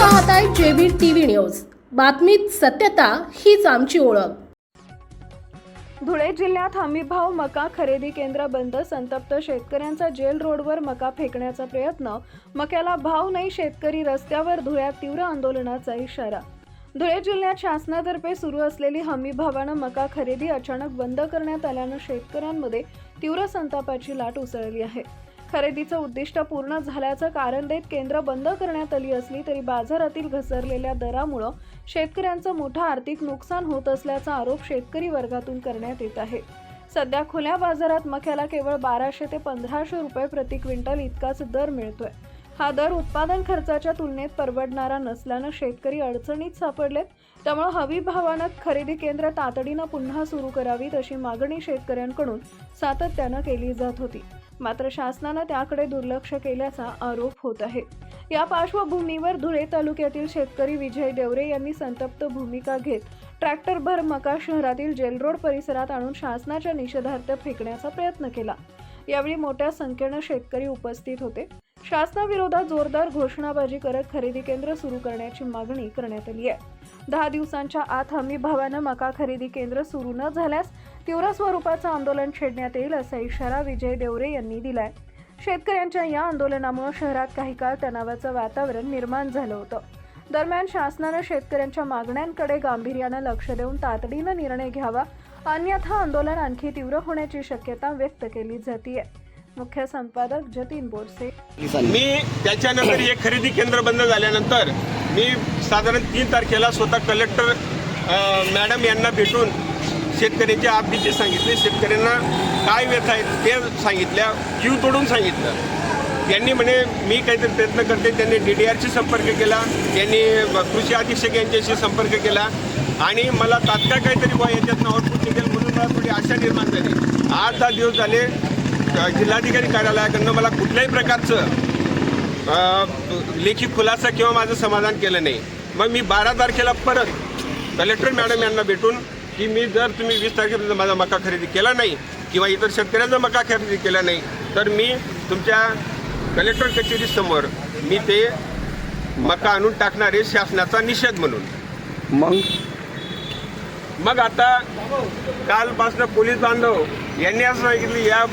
पाहताय JB TV news. बातमीत सत्यता हीच आमची ओळख। धुळे जिल्ह्यात हमीभाव मका खरेदी केंद्र बंद, संतप्त शेतकऱ्यांचा जेल रोडवर मका फेकण्याचा प्रयत्न, मक्याला भाव नाही शेतकरी रस्त्यावर, धुळ्यात तीव्र आंदोलनाचा इशारा। धुळे जिल्ह्यात शासनातर्फे सुरू असलेली हमीभावानं मका खरेदी अचानक बंद करण्यात आल्यानं शेतकऱ्यांमध्ये तीव्र संतापाची लाट उसळली आहे। खरेदीचं उद्दिष्ट पूर्ण झाल्याचं कारण देत केंद्र बंद करण्यात आली असली तरी बाजारातील घसरलेल्या दरामुळे शेतकऱ्यांचं मोठं आर्थिक नुकसान होत असल्याचा आरोप शेतकरी वर्गातून करण्यात येत आहे। सध्या खुल्या बाजारात मक्याला केवळ 1200 ते 1500 रुपये प्रति क्विंटल इतकाच दर मिळतोय। हा दर उत्पादन खर्चाच्या तुलनेत परवडणारा नसल्यानं शेतकरी अडचणीत सापडलेत। त्यामुळे हमी भावानं खरेदी केंद्र तातडीनं पुन्हा सुरू करावीत अशी मागणी शेतकऱ्यांकडून सातत्यानं केली जात होती, मात्र शासनानं त्याकडे दुर्लक्ष केल्याचा आरोप होत आहे। या पार्श्वभूमीवर धुळे तालुक्यातील शेतकरी विजय देवरे यांनी संतप्त भूमिका घेत ट्रॅक्टरभर मका शहरातील जेल रोड परिसरात आणून शासनाच्या निषेधार्थ फेकण्याचा प्रयत्न केला। यावेळी मोठ्या संख्येनं शेतकरी उपस्थित होते। शासनाविरोधात जोरदार घोषणाबाजी करत खरेदी केंद्र सुरू करण्याची मागणी करण्यात आली आहे। 10 दिवसांच्या आत हमी भावानं मका खरेदी केंद्र सुरू न झाल्यास तीव्र स्वरूपाचं आंदोलन छेडण्यात येईल असा इशारा विजय देवरे यांनी दिलाय। शेतकऱ्यांच्या या आंदोलनामुळे शहरात काही काळ तणावाचं वातावरण निर्माण झालं होतं। दरम्यान शासनानं शेतकऱ्यांच्या मागण्यांकडे गांभीर्यानं लक्ष देऊन तातडीनं निर्णय घ्यावा, अन्यथा आंदोलन आणखी तीव्र होण्याची शक्यता व्यक्त केली जाते। मुख्य संपादक जतीन बोरसे। मी त्याच्यानंतर हे खरेदी केंद्र बंद झाल्यानंतर मी साधारण 3 तारखेला स्वतः कलेक्टर मॅडम यांना भेटून शेतकऱ्यांची आपत्ती सांगितली। शेतकऱ्यांना काय व्यथा आहेत ते सांगितल्या, जीव तोडून सांगितलं। त्यांनी म्हणे मी काहीतरी प्रयत्न करते। त्यांनी DDRशी संपर्क केला, त्यांनी कृषी अधीक्षक यांच्याशी संपर्क केला आणि मला तात्काळ काहीतरी बुवा याच्यातनं आउटपुट निघेल म्हणून मला थोडी आशा निर्माण झाली। 8-10 दिवस झाले जिल्हाधिकारी कार्यालयाकडनं मला कुठल्याही प्रकारचं लेखी खुलासा किंवा माझं समाधान केलं नाही। मग मी 12 तारखेला परत कलेक्टर मॅडम यांना भेटून की मी जर तुम्ही 20 तारखेपर्यंत माझा मका खरेदी केला नाही किंवा इतर शेतकऱ्यांचा मका खरेदी केला नाही तर मी तुमच्या कलेक्टर कचेरीसमोर मी ते मका आणून टाकणार आहे शासनाचा निषेध म्हणून। मग आता कालपासून पोलीस बांधव यांनी असं सांगितलं या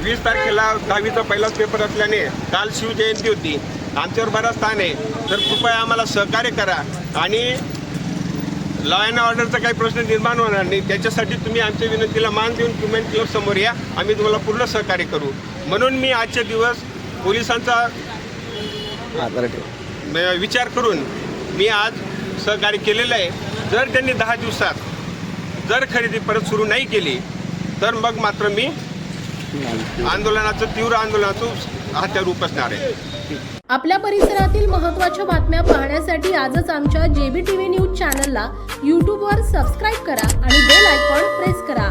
20 तारखेला 10वीचा पहिलाच पेपर असल्याने काल शिवजयंती होती, आमच्यावर बराच ताण आहे, तर कृपया आम्हाला सहकार्य करा आणि लॉ अँड ऑर्डरचा काही प्रश्न निर्माण होणार नाही, त्याच्यासाठी तुम्ही आमच्या विनंतीला मान देऊन किंवा समोर या, आम्ही तुम्हाला पूर्ण सहकार्य करू। म्हणून मी आजचे दिवस पोलिसांचा विचार करून मी आज सहकार्य केलेलं आहे। जर त्यांनी 10 दिवसात जर खरेदी परत सुरू नाही केली तर मग मात्र मी तीव्र आंदोलनाचं हात्यार उपसणार आहे। आपल्या परिसरातील महत्त्वाच्या बातम्या पाहण्यासाठी आजच आमच्या जेबी टीव्ही न्यूज चॅनलला YouTube वर सबस्क्राईब करा आणि बेल आयकॉन प्रेस करा।